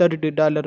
$30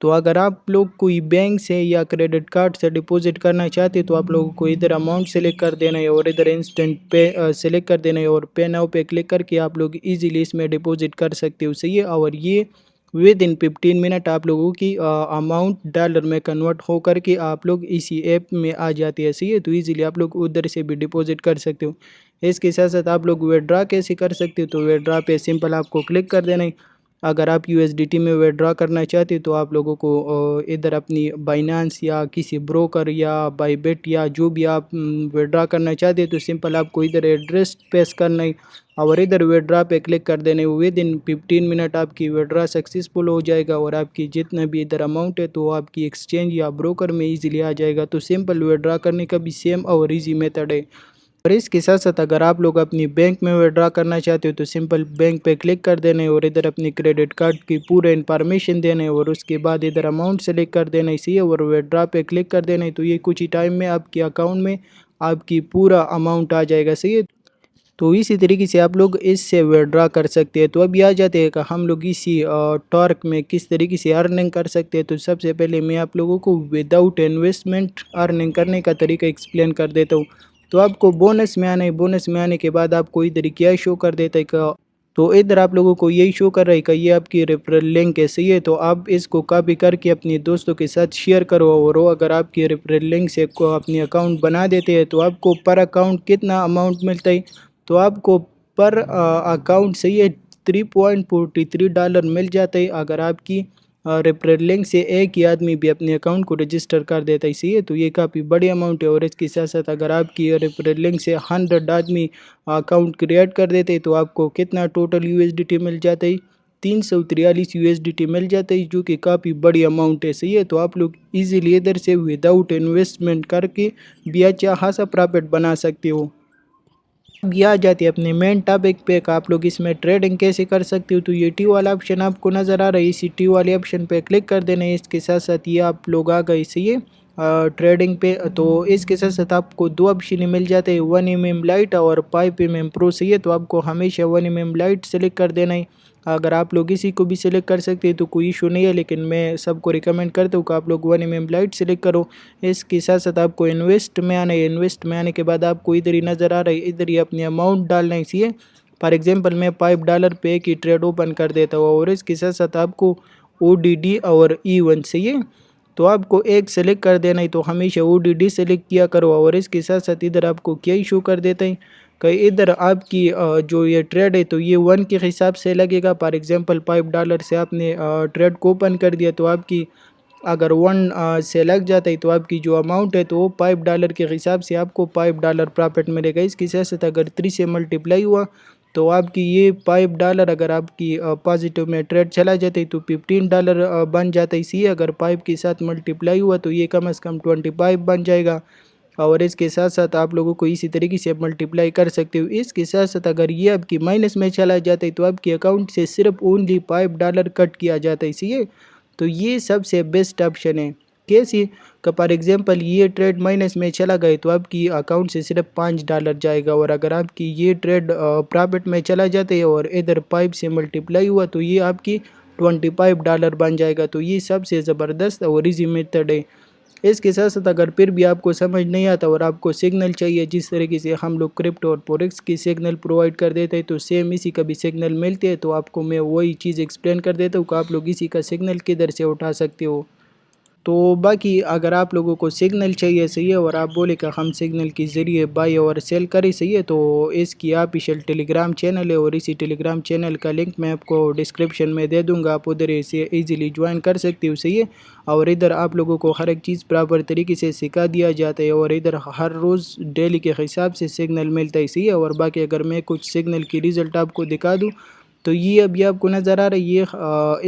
تو اگر آپ لوگ کوئی بینک سے یا کریڈٹ کارڈ سے ڈپوزٹ کرنا چاہتے تو آپ لوگوں کو ادھر اماؤنٹ سلیکٹ کر دینا ہے اور ادھر انسٹنٹ پے سلیکٹ کر دینا ہے اور پے ناؤ پہ کلک کر کے آپ لوگ ایزیلی اس میں ڈپوزٹ کر سکتے ہو، صحیح ہے۔ اور یہ ود ان 15 منٹ آپ لوگوں کی اماؤنٹ ڈالر میں کنورٹ ہو کر کے آپ لوگ اسی ایپ میں آ جاتی ہے، صحیح ہے۔ تو ایزیلی آپ لوگ ادھر سے بھی ڈپوزٹ کر سکتے ہو۔ اس کے ساتھ ساتھ آپ لوگ ویڈرا کیسے کر سکتے ہو، تو ویڈرا پہ سمپل آپ کو کلک کر دینا ہے۔ اگر آپ یو ایس ڈی ٹی میں ویڈرا کرنا چاہتے تو آپ لوگوں کو ادھر اپنی بائنانس یا کسی بروکر یا بائی بیٹ یا جو بھی آپ ویڈرا کرنا چاہتے تو سمپل آپ کو ادھر ایڈریس پیس کرنا ہے اور ادھر ویڈرا پہ کلک کر دینا ہے۔ ود ان 15 منٹ آپ کی ویڈرا سکسیزفل ہو جائے گا اور آپ کی جتنا بھی ادھر اماؤنٹ ہے تو آپ کی ایکسچینج یا بروکر میں ایزیلی آ جائے گا۔ تو سمپل ویڈرا کرنے کا بھی سیم اور ایزی میتھڈ ہے۔ اور اس کے ساتھ ساتھ اگر آپ لوگ اپنی بینک میں ویڈرا کرنا چاہتے ہو تو سمپل بینک پہ کلک کر دینا ہے اور ادھر اپنی کریڈٹ کارڈ کی پورے انفارمیشن دینا ہے اور اس کے بعد ادھر اماؤنٹ سلیکٹ کر دینا ہے، اسی اور ویڈرا پہ کلک کر دینا ہے۔ تو یہ کچھ ہی ٹائم میں آپ کے اکاؤنٹ میں آپ کی پورا اماؤنٹ آ جائے گا، صحیح ہے۔ تو اسی طریقے سے آپ لوگ اس سے ویڈرا کر سکتے ہیں۔ تو ابھی آ جاتے ہیں کہ ہم لوگ اسی ٹارک میں کس طریقے سے ارننگ کر سکتے ہیں۔ تو سب سے پہلے میں آپ لوگوں کو وداؤٹ انویسٹمنٹ ارننگ کرنے کا طریقہ ایکسپلین کر دیتا ہوں۔ تو آپ کو بونس میں آنا ہے، بونس میں آنے کے بعد آپ کو ادھر کیا شو کر دیتا ہے کہ تو ادھر آپ لوگوں کو یہی شو کر رہا ہے کہ یہ آپ کی ریفرل لنک ہے، صحیح ہے۔ تو آپ اس کو کاپی کر کے اپنے دوستوں کے ساتھ شیئر کرو اور وہ اگر آپ کی ریفرل لنک سے اپنی اکاؤنٹ بنا دیتے ہیں تو آپ کو پر اکاؤنٹ کتنا اماؤنٹ ملتا ہے، تو آپ کو پر اکاؤنٹ سے یہ $3.43 مل جاتا ہے اگر آپ کی ریفرل لنک سے ایک ہی آدمی بھی اپنے اکاؤنٹ کو رجسٹر کر دیتا ہے، صحیح ہے۔ تو یہ کافی بڑی اماؤنٹ ہے اور اس کے ساتھ ساتھ اگر آپ کی ریفرل لنک سے 100 آدمی اکاؤنٹ کریٹ کر دیتے تو آپ کو کتنا total U S D T مل جاتا ہے، 343 یو ایس ڈی ٹی مل جاتا ہے، جو کہ کافی بڑی اماؤنٹ ہے، صحیح ہے۔ تو آپ لوگ ایزیلی ادھر سے وداؤٹ انویسٹمنٹ کر کے بھی اچھا خاصا پرافٹ بنا سکتے ہو۔ اب یہ آ جاتی ہے اپنے مین ٹاپک پہ کہ آپ لوگ اس میں ٹریڈنگ کیسے کر سکتے ہو۔ تو یہ ٹی والا آپشن آپ کو نظر آ رہا ہے، اسی ٹی والے آپشن پہ کلک کر دینا ہے۔ اس کے ساتھ ساتھ یہ آپ لوگ آ گئے، صحیح ہے، ٹریڈنگ پہ۔ تو اس کے ساتھ ساتھ آپ کو دو آپشن مل جاتے ہیں، 1 لائٹ اور 5 پرو، صحیح ہے۔ تو آپ کو ہمیشہ 1 لائٹ سلیکٹ کر دینا ہے۔ اگر آپ لوگ اسی کو بھی سلیکٹ کر سکتے ہیں تو کوئی ایشو نہیں ہے، لیکن میں سب کو ریکمینڈ کرتا ہوں کہ آپ لوگ 1 لائٹ سلیکٹ کرو۔ اس کے ساتھ ساتھ آپ کو انویسٹ میں آنا ہے، انویسٹ میں آنے کے بعد آپ کو ادھر ہی نظر آ رہا ہے، ادھر ہی اپنی اماؤنٹ ڈالنا ہے، صحیح ہے۔ فار ایگزامپل میں $5 پہ ایک ہی ٹریڈ اوپن کر دیتا ہوں اور اس کے ساتھ ساتھ آپ کو ODD اور E1، صحیح ہے۔ تو آپ کو ایک سلیکٹ کر دینا ہے، تو ہمیشہ ODD سلیکٹ کیا کرو اور اس کے ساتھ ساتھ ادھر آپ کو کیا ایشو کر دیتا ہے کہ ادھر آپ کی جو یہ ٹریڈ ہے تو یہ 1 کے حساب سے لگے گا۔ فار ایگزامپل $5 سے آپ نے ٹریڈ کو اوپن کر دیا تو آپ کی اگر 1 سے لگ جاتا ہے تو آپ کی جو اماؤنٹ ہے تو وہ $5 کے حساب سے آپ کو $5 پرافٹ ملے گا۔ اس کے ساتھ ساتھ اگر 3 سے ملٹیپلائی ہوا تو آپ کی یہ $5 اگر آپ کی پازیٹیو میں ٹریڈ چلا جاتا ہے تو $15 بن جاتا ہے، اسی اگر 5 کے ساتھ ملٹیپلائی ہوا تو یہ کم از کم 25 بن جائے گا۔ اور اس کے ساتھ ساتھ آپ لوگوں کو اسی طریقے سے ملٹیپلائی کر سکتے ہو۔ اس کے ساتھ ساتھ اگر یہ آپ کی مائنس میں چلا جاتا ہے تو آپ کے اکاؤنٹ سے صرف اونلی $5 کٹ کیا جاتا ہے، صحیح ہے۔ تو یہ سب سے بیسٹ آپشن ہے، کیسی کہ فار ایگزامپل یہ ٹریڈ مائنس میں چلا گئے تو آپ کی اکاؤنٹ سے صرف $5 جائے گا، اور اگر آپ کی یہ ٹریڈ پرافٹ میں چلا جاتا ہے اور ادھر 5 سے ملٹیپلائی ہوا تو یہ آپ کی $25 بن جائے گا۔ تو یہ سب سے زبردست اور ایزی میتھڈ ہے۔ اس کے ساتھ ساتھ اگر پھر بھی آپ کو سمجھ نہیں آتا اور آپ کو سگنل چاہیے جس طریقے سے ہم لوگ کرپٹو اور فوریکس کی سگنل پرووائڈ کر دیتے ہیں تو سیم اسی کا بھی سگنل ملتے ہیں، تو آپ کو میں وہی چیز ایکسپلین کر دیتا ہوں کہ آپ لوگ اسی کا سگنل کدھر سے اٹھا سکتے ہو۔ تو باقی اگر آپ لوگوں کو سگنل چاہیے، صحیح ہے، اور آپ بولے کہ ہم سگنل کے ذریعے بائی اور سیل کریں، صحیح ہے، تو اس کی آفیشیل ٹیلی گرام چینل ہے اور اسی ٹیلی گرام چینل کا لنک میں آپ کو ڈسکرپشن میں دے دوں گا، آپ ادھر سے ایزیلی جوائن کر سکتے ہو، صحیح ہے۔ اور ادھر آپ لوگوں کو ہر ایک چیز پراپر طریقے سے سکھا دیا جاتا ہے اور ادھر ہر روز ڈیلی کے حساب سے سگنل ملتا ہے، صحیح ہے۔ اور باقی اگر میں کچھ سگنل کی ریزلٹ آپ کو دکھا دوں تو یہ ابھی آپ کو نظر آ رہا ہے، یہ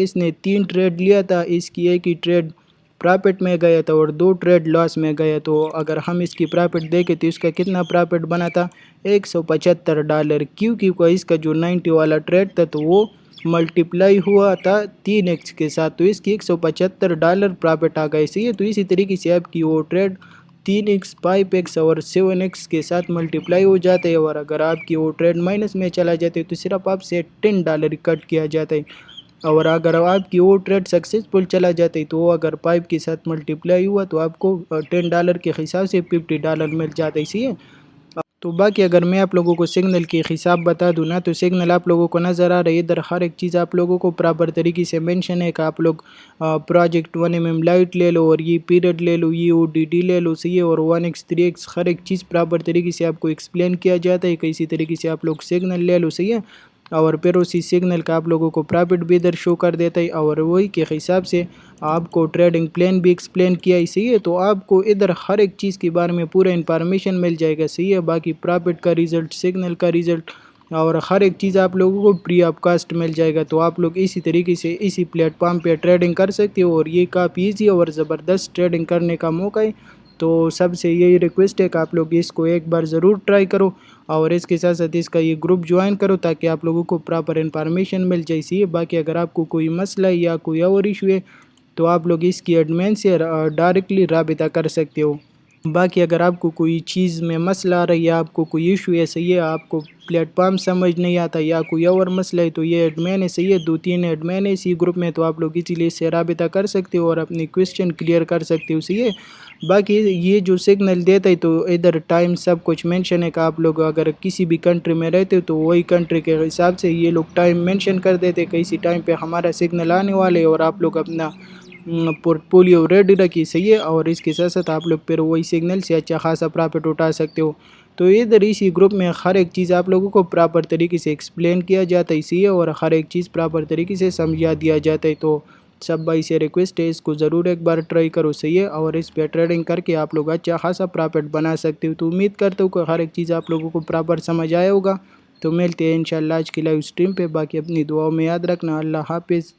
اس نے 3 ٹریڈ لیا تھا، اس کی ایک ہی ٹریڈ پرافٹ میں گیا تھا اور 2 ٹریڈ لاس میں گیا۔ تو اگر ہم اس کی پرافٹ دیکھیں تو اس کا کتنا پرافٹ بنا تھا، $175، کیونکہ اس کا جو 90 والا ٹریڈ تھا تو وہ ملٹیپلائی ہوا تھا 3x کے ساتھ، تو اس کی $175 پرافٹ آ گئے، صحیح ہے۔ تو اسی طریقے سے آپ کی وہ ٹریڈ 3x 5x اور 7x کے ساتھ ملٹیپلائی ہو جاتے ہیں، اور اگر آپ کی وہ ٹریڈ مائنس میں چلا جاتے ہے تو صرف آپ سے $10 کٹ کیا جاتا ہے۔ اور اگر آپ کی وہ ٹریڈ سکسیزفل چلا جاتا ہے تو وہ اگر پائپ کے ساتھ ملٹیپلائی ہوا تو آپ کو $10 کے حساب سے $50 مل جاتا ہے، صحیح ہے۔ تو باقی اگر میں آپ لوگوں کو سگنل کی حساب بتا دوں نا، تو سگنل آپ لوگوں کو نظر آ رہا ہے، ادھر ہر ایک چیز آپ لوگوں کو پراپر طریقے سے مینشن ہے کہ آپ لوگ پروجیکٹ 1mm لائٹ لے لو اور یہ پیریڈ لے لو، یہ ODD لے لو، صحیح ہے، اور 1x 3x ہر ایک چیز پراپر طریقے سے آپ کو ایکسپلین کیا جاتا ہے کہ اسی طریقے سے آپ لوگ سگنل لے لو، صحیح ہے، اور پھر اسی سگنل کا آپ لوگوں کو پرافٹ بھی ادھر شو کر دیتا ہے، اور وہی کے حساب سے آپ کو ٹریڈنگ پلان بھی ایکسپلین کیا ہے، صحیح ہے۔ تو آپ کو ادھر ہر ایک چیز کے بارے میں پورا انفارمیشن مل جائے گا، صحیح ہے، باقی پرافٹ کا ریزلٹ، سگنل کا ریزلٹ اور ہر ایک چیز آپ لوگوں کو فری آف کاسٹ مل جائے گا۔ تو آپ لوگ اسی طریقے سے اسی پلیٹ فارم پہ ٹریڈنگ کر سکتے ہو، اور یہ کافی ایزی اور زبردست ٹریڈنگ کرنے کا موقع ہے۔ تو سب سے یہی ریکویسٹ ہے کہ آپ لوگ اس کو ایک بار ضرور ٹرائی کرو، اور اس کے ساتھ ساتھ اس کا یہ گروپ جوائن کرو تاکہ آپ لوگوں کو پراپر انفارمیشن مل جائے، صحیح ہے۔ باقی اگر آپ کو کوئی مسئلہ ہے یا کوئی اور ایشو ہے تو آپ لوگ اس کی ایڈمن سے ڈائریکٹلی رابطہ کر سکتے ہو۔ باقی اگر آپ کو کوئی چیز میں مسئلہ آ رہا ہے یا آپ کو کوئی ایشو ہے، صحیح ہے، آپ کو پلیٹ فارم سمجھ نہیں آتا یا کوئی اور مسئلہ ہے، تو یہ ایڈمن ہے، صحیح ہے، 2-3 ایڈمن ہے اسی گروپ میں، تو آپ لوگ اسی لیے اس سے رابطہ کر سکتے ہو اور اپنی کویسچن کلیئر کر سکتے ہو، صحیح ہے۔ باقی یہ جو سگنل دیتا ہے تو ادھر ٹائم سب کچھ مینشن ہے کہ آپ لوگ اگر کسی بھی کنٹری میں رہتے ہو تو وہی کنٹری کے حساب سے یہ لوگ ٹائم مینشن کر دیتے کہ اسی ٹائم پہ ہمارا سگنل آنے والے، اور آپ لوگ اپنا پورٹ فولیو ریڈی رکھی، صحیح ہے، اور اس کے ساتھ ساتھ آپ لوگ پھر وہی سگنل سے اچھا خاصا پرافٹ اٹھا سکتے ہو۔ تو ادھر اسی گروپ میں ہر ایک چیز آپ لوگوں کو پراپر طریقے سے ایکسپلین کیا جاتا ہے، صحیح ہے، اور ہر ایک چیز پراپر طریقے سے سمجھا دیا جاتا ہے۔ تو سب بھائی سے ریکویسٹ ہے اس کو ضرور ایک بار ٹرائی کرو، صحیح ہے، اور اس پہ ٹریڈنگ کر کے آپ لوگ اچھا خاصا پرافٹ بنا سکتے ہو۔ تو امید کرتا ہوں کہ ہر ایک چیز آپ لوگوں کو پراپر سمجھ آیا ہوگا۔ تو ملتے ہیں انشاءاللہ آج کی لائیو اسٹریم پہ، باقی اپنی دعاؤں میں یاد رکھنا، اللہ حافظ۔